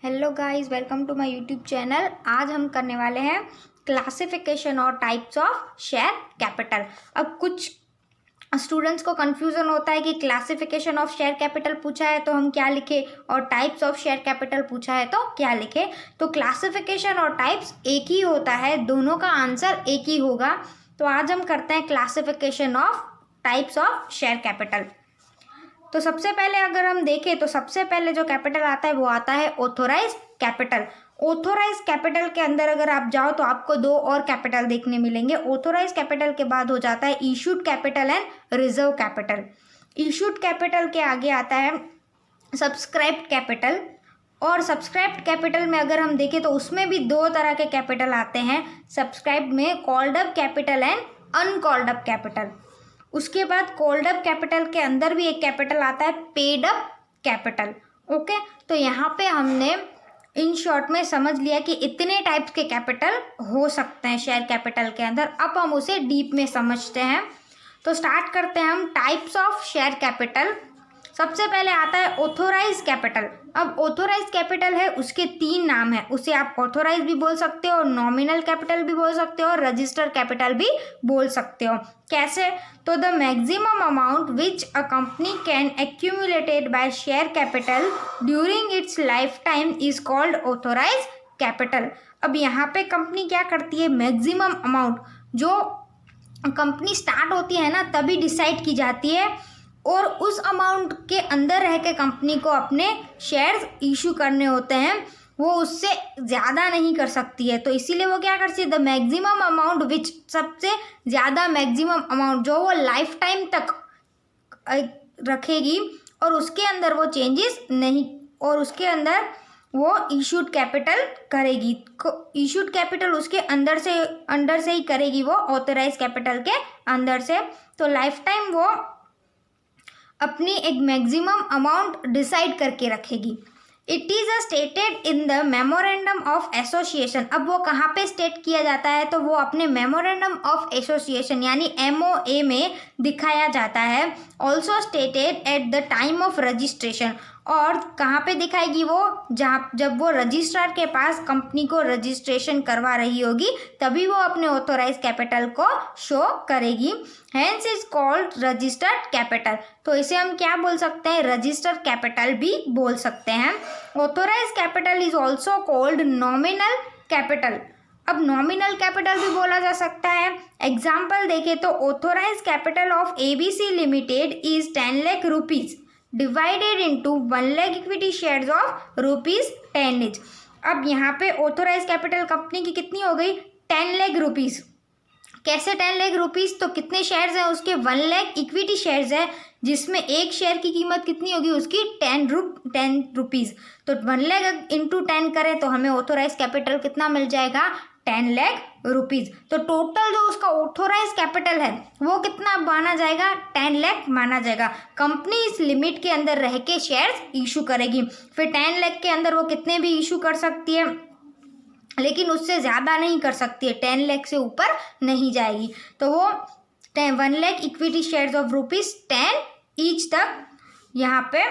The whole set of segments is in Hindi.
Hello guys, welcome to my YouTube channel. आज हम करने वाले हैं क्लासिफिकेशन और टाइप्स ऑफ शेयर कैपिटल। अब कुछ स्टूडेंट्स को कंफ्यूजन होता है कि क्लासिफिकेशन ऑफ शेयर कैपिटल पूछा है तो हम क्या लिखें और टाइप्स ऑफ शेयर कैपिटल पूछा है तो क्या लिखें। तो क्लासिफिकेशन और टाइप्स एक ही होता है, दोनों का आंसर एक ही होगा। तो आज हम करते हैं classification of types of share capital. तो सबसे पहले अगर हम देखें तो सबसे पहले जो कैपिटल आता है वो आता है ऑथोराइज कैपिटल। ऑथोराइज कैपिटल के अंदर अगर आप जाओ तो आपको दो और कैपिटल देखने मिलेंगे। ऑथोराइज कैपिटल के बाद हो जाता है issued capital and reserve capital. Issued capital के आगे आता है सब्सक्राइब्ड कैपिटल। और सब्सक्राइब्ड कैपिटल में अगर हम देखें तो उसमें भी दो तरह के कैपिटल आते हैं। सब्सक्राइब्ड में called up capital and uncalled up capital. उसके बाद कॉल्ड अप कैपिटल के अंदर भी एक कैपिटल आता है पेड अप कैपिटल। ओके, तो यहाँ पे हमने इन शॉर्ट में समझ लिया कि इतने टाइप्स के कैपिटल हो सकते हैं शेयर कैपिटल के अंदर। अब हम उसे डीप में समझते हैं। तो स्टार्ट करते हैं हम टाइप्स ऑफ शेयर कैपिटल। सबसे पहले आता है ऑथोराइज कैपिटल। अब ऑथोराइज कैपिटल है, उसके तीन नाम है। उसे आप ऑथोराइज भी बोल सकते हो, नॉमिनल कैपिटल भी बोल सकते हो और रजिस्टर कैपिटल भी बोल सकते हो। कैसे? तो the maximum amount which a company can accumulated by share capital during its life time is called authorise capital. अब यहाँ पे कंपनी क्या करती है, मैक्सिमम अमाउंट जो कंपनी स्टार्ट होती है ना तभी डिसाइड की जाती है और उस अमाउंट के अंदर रह के कंपनी को अपने शेयर्स इशू करने होते हैं, वो उससे ज़्यादा नहीं कर सकती है। तो इसीलिए वो क्या करती है, द मैक्सिमम अमाउंट विच, सबसे ज़्यादा मैक्सिमम अमाउंट जो वो लाइफ टाइम तक रखेगी और उसके अंदर वो चेंजेस नहीं, और उसके अंदर वो इशूड कैपिटल करेगी। इशूड कैपिटल उसके अंदर से ही करेगी, वो ऑथराइज कैपिटल के अंदर से। तो लाइफ टाइम वो अपनी एक मैक्सिमम अमाउंट डिसाइड करके रखेगी। It is a stated in the memorandum of association. अब वो कहाँ पे स्टेट किया जाता है, तो वो अपने मेमोरेंडम ऑफ एसोसिएशन यानी MOA में दिखाया जाता है। Also stated at the time of registration. और कहाँ पे दिखाएगी वो, जब वो रजिस्ट्रार के पास कंपनी को रजिस्ट्रेशन करवा रही होगी तभी वो अपने ऑथोराइज कैपिटल को शो करेगी। Hence is called registered capital. तो इसे हम क्या बोल सकते हैं, रजिस्टर्ड कैपिटल भी बोल सकते हैं। Authorise capital is also called nominal capital. अब नॉमिनल कैपिटल भी बोला जा सकता है। एग्जाम्पल देखें तो authorise capital of ABC limited is 10 lakh rupees divided into 1 lakh equity shares of ₹10 each। अब यहाँ पे ऑथोराइज कैपिटल कंपनी की कितनी हो गई, 10 लाख रुपीज़। कैसे 10 लाख रुपीज़, तो कितने शेयर्स हैं उसके, 1 लाख इक्विटी शेयर्स है जिसमें एक शेयर की कीमत कितनी होगी उसकी 10 रुपीज़। तो 1 लाख इंटू 10 करें तो हमें ऑथोराइज कैपिटल कितना मिल जाएगा, 10 लाख रुपीज़। तो टोटल जो उसका ऑथोराइज कैपिटल है वो कितना माना जाएगा, 10 लाख माना जाएगा। कंपनी इस लिमिट के अंदर रह के शेयर्स इशू करेगी। फिर 10 लाख के अंदर वो कितने भी इशू कर सकती है, लेकिन उससे ज़्यादा नहीं कर सकती है, 10 लाख से ऊपर नहीं जाएगी। तो वो 1 lakh equity shares of ₹10 each तक यहाँ पे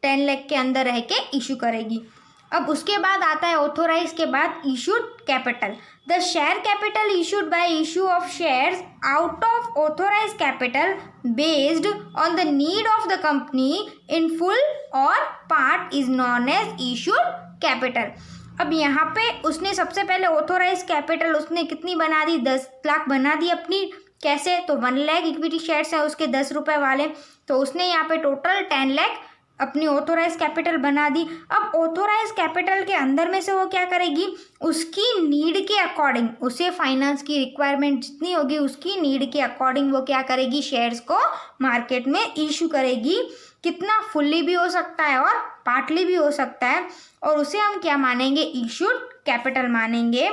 10 लाख के अंदर रह के इशू करेगी। अब उसके बाद आता है ऑथोराइज के बाद issued capital. The share capital issued by issue of shares out of authorise capital based on the need of the company in full or part is known as issued capital. अब यहाँ पे उसने सबसे पहले ऑथोराइज कैपिटल उसने कितनी बना दी, 10 लाख बना दी अपनी। कैसे, तो 1 लाख इक्विटी शेयर्स है उसके 10 रुपये वाले, तो उसने यहाँ पे टोटल 10 लाख अपनी ऑथोराइज कैपिटल बना दी। अब ऑथोराइज कैपिटल के अंदर में से वो क्या करेगी, उसकी नीड के अकॉर्डिंग, उसे फाइनेंस की रिक्वायरमेंट जितनी होगी उसकी नीड के अकॉर्डिंग वो क्या करेगी, शेयर्स को मार्केट में इशू करेगी। कितना, फुल्ली भी हो सकता है और पार्टली भी हो सकता है, और उसे हम क्या मानेंगे, इशूड कैपिटल मानेंगे।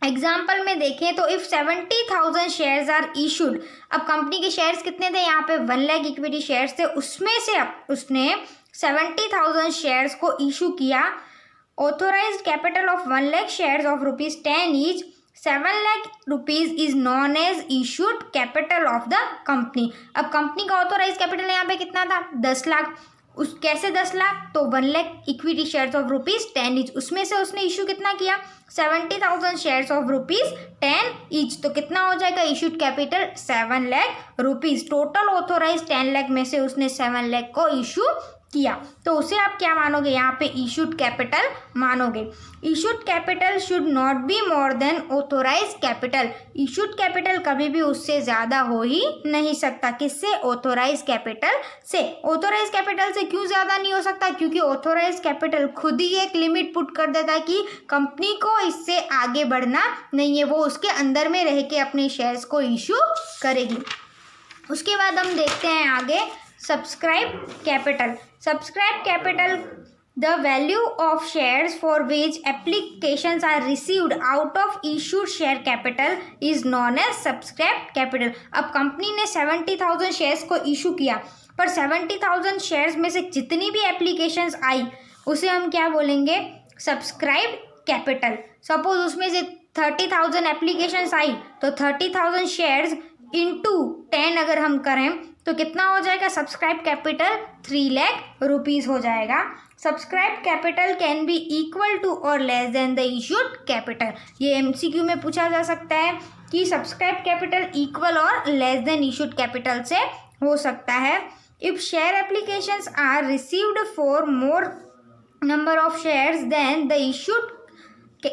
एग्जाम्पल में देखें तो इफ़ 70,000 शेयर्स आर इशूड। अब कंपनी के शेयर्स कितने थे, यहाँ पे 1 लाख इक्विटी शेयर्स थे, उसमें से अब उसने 70,000 शेयर्स को इशू किया। Authorised capital of 1 lakh shares of ₹10 each, 7 lakh rupees is known as issued capital of the company. अब कंपनी का ऑथोराइज कैपिटल यहाँ पे कितना था, 10 लाख। उस कैसे 10 लाख, तो 1 lakh equity shares of ₹10 each. उसमें से उसने इशू कितना किया, 70,000 शेयर्स ऑफ ₹10 ईच। तो कितना हो जाएगा issued capital, 7 lakh rupees. Total authorise 10 lakh में से उसने 7 लाख को इशू किया, तो उसे आप क्या मानोगे, यहाँ पे इशूड कैपिटल मानोगे। Issued capital should not be more than authorise capital. Issued capital कभी भी उससे ज़्यादा हो ही नहीं सकता, किससे, ऑथोराइज कैपिटल से। ऑथोराइज कैपिटल से क्यों ज़्यादा नहीं हो सकता, क्योंकि ऑथोराइज कैपिटल खुद ही एक लिमिट पुट कर देता है कि कंपनी को इससे आगे बढ़ना नहीं है, वो उसके अंदर में रह के अपने शेयर्स को इशू करेगी। उसके बाद हम देखते हैं आगे subscribe capital. Subscribe capital, the value of shares for which applications are received out of issued share capital is known as subscribed capital। अब कंपनी ने 70,000 शेयर्स को इशू किया, पर 70,000 शेयर्स में से जितनी भी एप्लीकेशंस आई उसे हम क्या बोलेंगे, सब्सक्राइब कैपिटल। सपोज उसमें से 30,000 एप्लीकेशंस आई, तो 30,000 शेयर्स इंटू 10 अगर हम करें तो कितना हो जाएगा, सब्सक्राइब कैपिटल 3 लाख रुपीज़ हो जाएगा। Subscribe capital can be equal to और less than the issued capital. ये एमसीक्यू में पूछा जा सकता है कि सब्सक्राइब कैपिटल इक्वल और लेस देन इशूड कैपिटल से हो सकता है। If share applications are received for more number of shares than the issued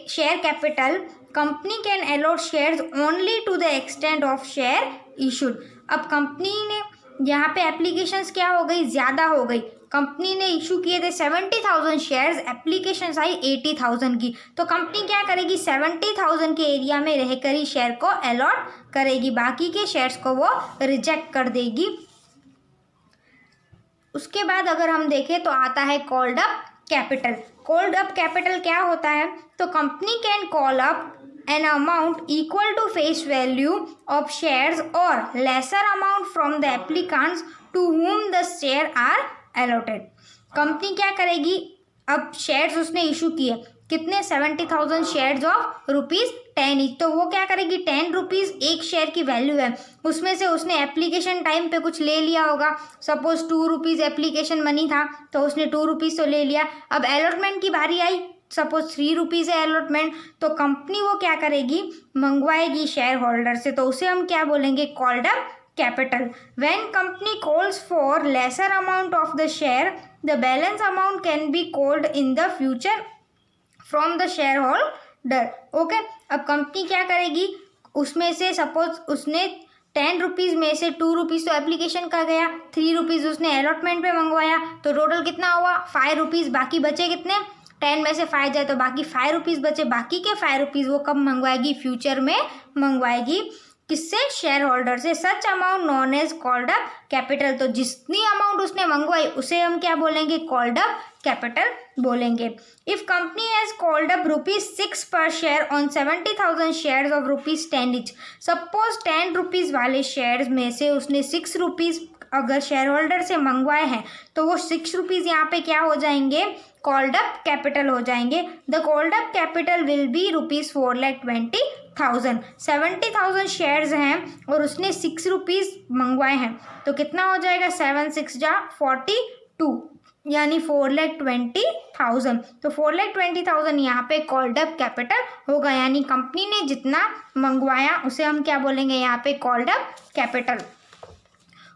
share capital, company can allot shares only to the extent of share issued. अब कंपनी ने यहाँ पे एप्लीकेशंस क्या हो गई, ज़्यादा हो गई। कंपनी ने इशू किए थे 70,000 शेयर्स, एप्लीकेशंस आई 80,000 की, तो कंपनी क्या करेगी, 70,000 के एरिया में रहकर ही शेयर को अलॉट करेगी, बाकी के शेयर्स को वो रिजेक्ट कर देगी। उसके बाद अगर हम देखें तो आता है called up capital. Called up capital क्या होता है, तो company can call up an amount equal to face value of shares or lesser amount from the applicants to whom the share are allotted। Company क्या करेगी, अब शेयर्स उसने इशू किए कितने, 70,000 शेयर्स ऑफ ₹10 ईच, तो वो क्या करेगी, 10 रुपीज़ एक शेयर की वैल्यू है, उसमें से उसने एप्लीकेशन टाइम पे कुछ ले लिया होगा। सपोज 2 रुपीज़ एप्लीकेशन मनी था, तो उसने 2 रुपीज़ तो ले लिया। अब अलॉटमेंट की बारी आई, सपोज 3 रुपीज़ है अलॉटमेंट, तो कंपनी वो क्या करेगी, मंगवाएगी शेयर होल्डर से, तो उसे हम क्या बोलेंगे, called up capital. When company calls for lesser amount of the share, the balance amount can be called in the future from the share holder. Okay, अब कंपनी क्या करेगी, उसमें से सपोज उसने 10 रुपीज़ में से 2 रुपीज़ तो एप्लीकेशन का गया, 3 रुपीज़ उसने अलॉटमेंट पे मंगवाया, तो टोटल कितना हुआ, 5 रुपीज़। बाकी बचे कितने, 10 में से 5 जाए तो बाकी 5 रुपीज़ बचे। बाकी के 5 रुपीज़ वो कब मंगवाएगी, फ्यूचर में मंगवाएगी, किससे, शेयर होल्डर से। Such amount known as called up capital, तो जितनी अमाउंट उसने मंगवाई उसे हम क्या बोलेंगे, कॉल्ड अप कैपिटल बोलेंगे। If company has called up ₹6 per share on 70,000 shares of ₹10 each. Suppose 10 rupees वाले शेयर्स में से उसने 6 रुपीज़ अगर शेयर होल्डर से मंगवाए हैं, तो वो 6 रुपीज़ यहाँ पे क्या हो जाएंगे, कॉल्ड अप कैपिटल हो जाएंगे। The called up capital will be ₹4,20,000। 70,000 shares हैं और उसने 6 रुपीज़ मंगवाए हैं, तो कितना हो जाएगा, 7 6 जा 42, यानी 4,20,000। तो 4,20,000 यहाँ पे कॉल्ड अप कैपिटल होगा, यानी कंपनी ने जितना मंगवाया उसे हम क्या बोलेंगे, यहाँ पे कॉल्ड अप कैपिटल।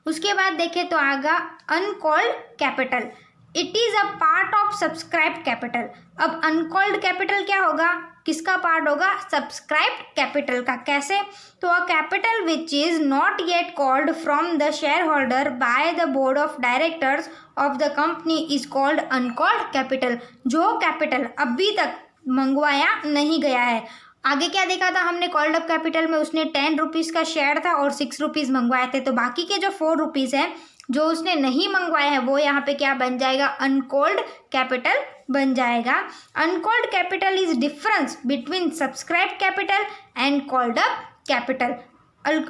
उसके बाद देखें तो आगा uncalled capital. It is a part of subscribed capital. अब अनकॉल्ड कैपिटल क्या होगा, किसका पार्ट होगा, सब्सक्राइब्ड कैपिटल का। कैसे, तो a capital which is not yet called from the share holder by the board of directors of the company is called uncalled capital. जो कैपिटल अभी तक मंगवाया नहीं गया है, आगे क्या देखा था हमने, कॉल्ड अप कैपिटल में उसने 10 रुपीज़ का शेयर था और 6 रुपीज़ मंगवाए थे, तो बाकी के जो 4 रुपीज़ है जो उसने नहीं मंगवाया है वो यहाँ पे क्या बन जाएगा, अनकॉल्ड कैपिटल बन जाएगा। Uncalled capital is difference between subscribe capital and called up capital.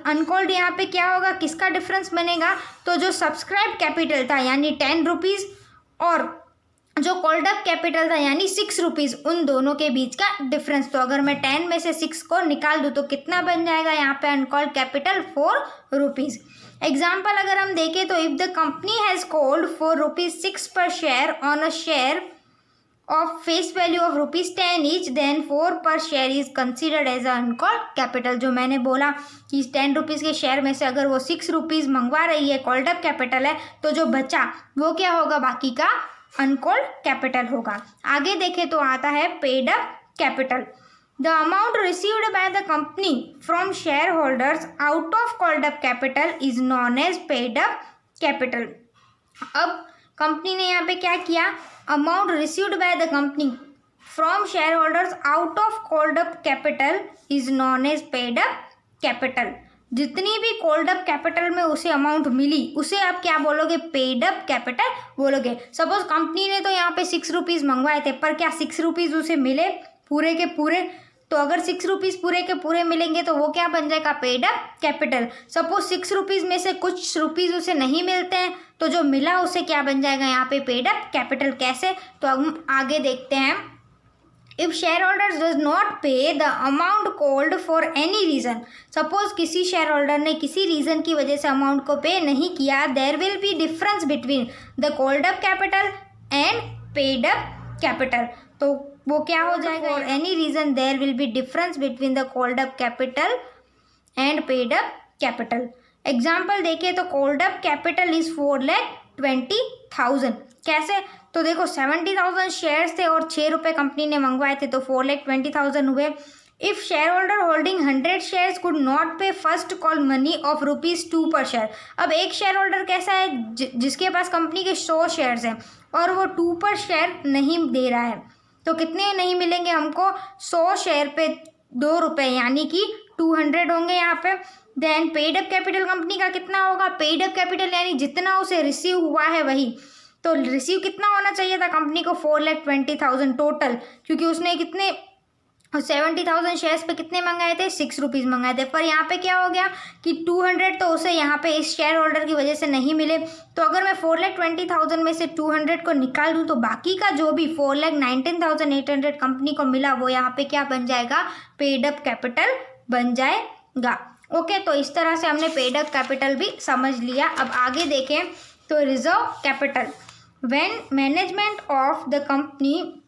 Uncalled यहाँ पे क्या होगा, किसका डिफरेंस बनेगा, तो जो सब्सक्राइब कैपिटल था यानी 10 रुपीज़ और जो कॉल्ड अप कैपिटल था यानी 6 रुपीज़, उन दोनों के बीच का डिफरेंस। तो अगर मैं 10 में से 6 को निकाल दूँ तो कितना बन जाएगा यहाँ पे अनकॉल्ड कैपिटल, 4 रुपीज़। एग्जाम्पल अगर हम देखें तो if the company has called for ₹6 per share on a share of face value of ₹10 each, then 4 per share is considered as uncalled capital। जो मैंने बोला कि ₹10 के शेयर में से अगर वो ₹6 मंगवा रही है, कॉल्ड अप कैपिटल है, तो जो बचा वो क्या होगा, बाकी का अनकॉल्ड कैपिटल होगा। आगे देखें तो आता है paid up capital. The amount received by the company from shareholders out of called up capital is known as paid up capital। अब कंपनी ने यहाँ पे क्या किया, amount received by the company from share holders out of called up capital is known as paid up capital. जितनी भी कॉल्ड अप कैपिटल में उसे अमाउंट मिली उसे आप क्या बोलोगे, पेड अप कैपिटल बोलोगे। सपोज कंपनी ने तो यहाँ पे ₹6 मंगवाए थे, पर क्या ₹6 उसे मिले पूरे के पूरे, तो अगर ₹6 पूरे के पूरे मिलेंगे तो वो क्या बन जाएगा, पेड अप कैपिटल। सपोज ₹6 में से कुछ रुपीज़ उसे नहीं मिलते हैं, तो जो मिला उसे क्या बन जाएगा यहाँ पे, पेड अप कैपिटल। कैसे, तो हम आगे देखते हैं। If share holders does not pay the amount called for any reason, suppose किसी शेयर होल्डर ने किसी रीजन की वजह से अमाउंट को पे नहीं किया, there will be difference between the called up capital and paid up capital. तो वो क्या हो जाएगा, for any reason there will be difference between the called up capital and paid up capital. Example देखिए तो कॉल्ड अप कैपिटल इज 4,20,000। कैसे, तो देखो 70,000 शेयर्स थे और ₹6 कंपनी ने मंगवाए थे, तो 4,20,000 हुए। If share holder holding 100 shares could not पे फर्स्ट कॉल मनी ऑफ ₹2 पर शेयर। अब एक शेयर होल्डर कैसा है जिसके पास कंपनी के 100 शेयर्स हैं और वो 2 पर शेयर नहीं दे रहा है, तो कितने नहीं मिलेंगे हमको, 100 शेयर पे ₹2, यानी कि 200 होंगे यहाँ पे। Then paid up capital company का कितना होगा, पेड अप कैपिटल यानी जितना उसे रिसीव हुआ है वही, तो रिसीव कितना होना चाहिए था कंपनी को, 4,20,000 टोटल, क्योंकि उसने कितने 70,000 शेयर्स पे कितने मंगाए थे, ₹6 मंगाए थे। पर यहाँ पे क्या हो गया कि 200 तो उसे यहाँ पे इस शेयर होल्डर की वजह से नहीं मिले, तो अगर मैं 4,20,000 में से 200 को निकाल दूँ तो बाकी का जो भी 4,19,800 कंपनी को मिला वो यहाँ पे क्या बन जाएगा, पेड अप कैपिटल बन जाएगा। ओके, तो इस तरह से हमने पेड अप कैपिटल भी समझ लिया। अब आगे देखें तो reserve capital. When management of the company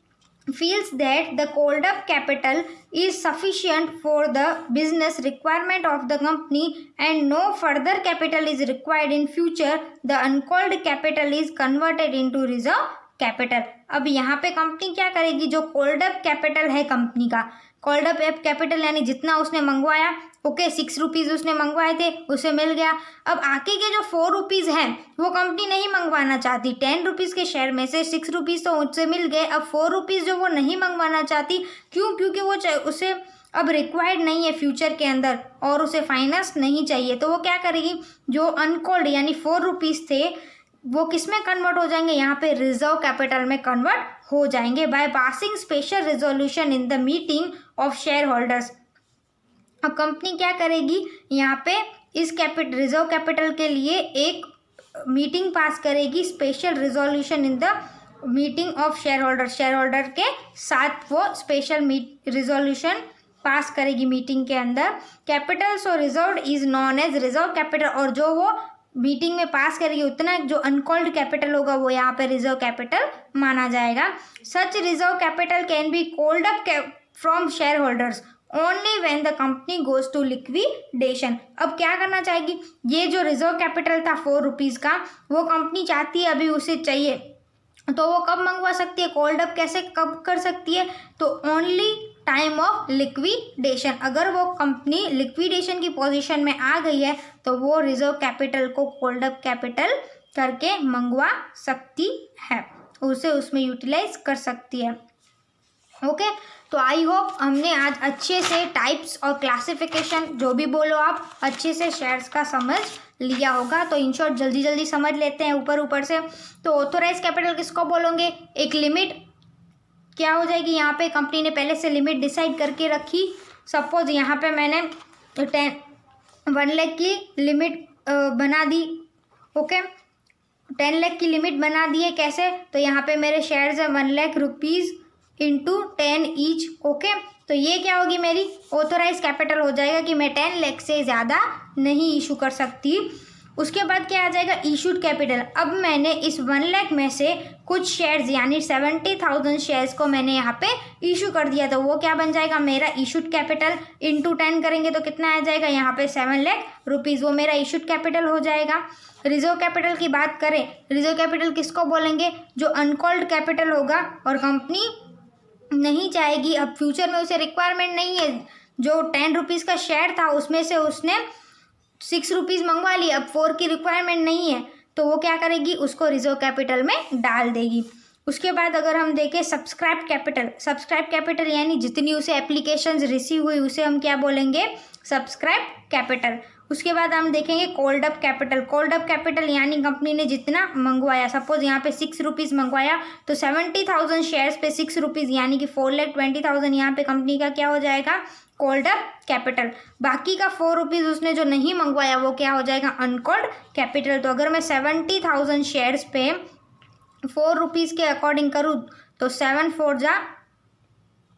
feels that the called up capital is sufficient for the business requirement of the company and no further capital is required in future, the uncalled capital is converted into reserve capital। अब यहाँ पे कंपनी क्या करेगी, जो कॉल्ड अप कैपिटल है कंपनी का, कॉल्ड अप कैपिटल यानी जितना उसने मंगवाया, ओके ₹6 उसने मंगवाए थे उसे मिल गया। अब आगे के जो ₹4 हैं वो कंपनी नहीं मंगवाना चाहती, ₹10 के शेयर में से ₹6 तो उससे मिल गए। अब ₹4 जो वो नहीं मंगवाना चाहती, क्यों, क्योंकि वो उसे अब रिक्वायर्ड नहीं है फ्यूचर के अंदर और उसे फाइनेंस नहीं चाहिए, तो वो क्या करेगी, जो अनकॉल्ड यानी ₹4 थे वो किस में कन्वर्ट हो जाएंगे, यहाँ पे रिजर्व कैपिटल में कन्वर्ट हो जाएंगे by passing special resolution in the meeting of share holders. अब कंपनी क्या करेगी, यहाँ पे इस रिजर्व कैपिटल के लिए एक मीटिंग पास करेगी, special resolution in the meeting of share holder के साथ वो स्पेशल रेजोल्यूशन पास करेगी मीटिंग के अंदर। Capital so reserved is known as reserve capital, और जो वो मीटिंग में पास करेगी उतना जो अनकॉल्ड कैपिटल होगा वो यहाँ पे रिजर्व कैपिटल माना जाएगा। Such reserve capital can be called up from share holders only when the company goes to liquidation. अब क्या करना चाहेगी, ये जो रिजर्व कैपिटल था ₹4 का, वो कंपनी चाहती है अभी उसे चाहिए, तो वो कब मंगवा सकती है, कॉल्ड अप कैसे कब कर सकती है, तो ओनली टाइम ऑफ लिक्विडेशन। अगर वो कंपनी लिक्विडेशन की पोजीशन में आ गई है तो वो रिजर्व कैपिटल को कॉल्ड अप कैपिटल करके मंगवा सकती है, उसे उसमें यूटिलाइज कर सकती है। ओके, तो आई होप हमने आज अच्छे से टाइप्स और क्लासिफिकेशन जो भी बोलो आप अच्छे से शेयर्स का समझ लिया होगा। तो इन शॉर्ट जल्दी जल्दी समझ लेते हैं ऊपर से। तो ऑथोराइज कैपिटल किसको बोलोगे, एक लिमिट क्या हो जाएगी, यहाँ पे कंपनी ने पहले से लिमिट डिसाइड करके रखी। सपोज यहाँ पे मैंने 1 लाख की लिमिट बना दी, ओके 10 लाख की लिमिट बना दी है। कैसे, तो यहाँ पे मेरे शेयर्स है 1 lakh rupees into 10 each, okay. तो ये क्या होगी, मेरी ऑथोराइज कैपिटल हो जाएगा कि मैं 10 लाख से ज़्यादा नहीं इशू कर सकती। उसके बाद क्या आ जाएगा, इशूड कैपिटल। अब मैंने इस 1 लाख में से कुछ शेयर्स यानी 70,000 शेयर्स को मैंने यहाँ पे इशू कर दिया, तो वो क्या बन जाएगा मेरा इशूड कैपिटल। इंटू 10 करेंगे तो कितना आ जाएगा यहाँ पे 7 लाख रुपीज़, वो मेरा इशूड कैपिटल हो जाएगा। रिजर्व कैपिटल की बात करें, रिजर्व कैपिटल किसको बोलेंगे, जो अनकॉल्ड कैपिटल होगा और कंपनी नहीं चाहेगी, अब फ्यूचर में उसे रिक्वायरमेंट नहीं है, जो 10 रुपीज़ का शेयर था उसमें से उसने 6 रुपीज़ मंगवा ली, अब 4 की रिक्वायरमेंट नहीं है, तो वो क्या करेगी, उसको रिजर्व कैपिटल में डाल देगी। उसके बाद अगर हम देखें सब्सक्राइब कैपिटल, सब्सक्राइब कैपिटल यानी जितनी उसे एप्लीकेशंस रिसीव हुई उसे हम क्या बोलेंगे, सब्सक्राइब कैपिटल। उसके बाद हम देखेंगे called up capital, called up capital यानी कंपनी ने जितना मंगवाया, सपोज यहाँ पे 6 रुपीज़ मंगवाया तो 70,000 शेयर्स पे 6 रुपीज़ यानी कि 4,20,000 यहाँ पे कंपनी का क्या हो जाएगा, कॉल्ड अप कैपिटल। बाकी का 4 रुपीज़ उसने जो नहीं मंगवाया वो क्या हो जाएगा, अनकॉल्ड कैपिटल। तो अगर मैं 70,000 शेयर्स पे 4 रुपीज़ के अकॉर्डिंग करूँ तो 7 4 जा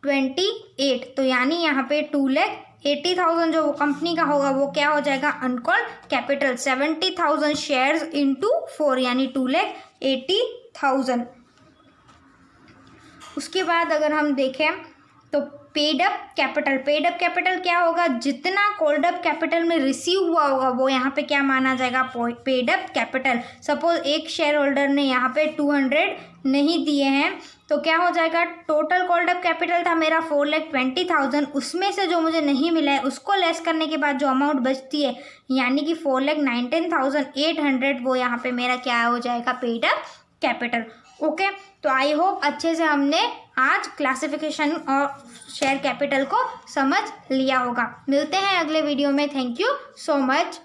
28, तो यानी यहाँ पे 2,80,000 जो कंपनी का होगा वो क्या हो जाएगा, अनकॉल्ड कैपिटल। 70,000 शेयर्स इंटू 4 यानी 2,80,000। उसके बाद अगर हम देखें तो paid up capital, paid up capital क्या होगा, जितना कॉल्ड अप कैपिटल में रिसीव हुआ होगा वो यहाँ पे क्या माना जाएगा, पेड अप कैपिटल। सपोज एक शेयर होल्डर ने यहाँ पे 200 नहीं दिए हैं तो क्या हो जाएगा, टोटल कॉल्ड अप कैपिटल था मेरा 4,20,000, उसमें से जो मुझे नहीं मिला है उसको लेस करने के बाद जो अमाउंट बचती है यानी कि 4,19,800 वो यहाँ पे मेरा क्या हो जाएगा, पेड अप कैपिटल। ओके, तो आई होप अच्छे से हमने आज क्लासिफिकेशन और शेयर कैपिटल को समझ लिया होगा। मिलते हैं अगले वीडियो में। Thank you so much.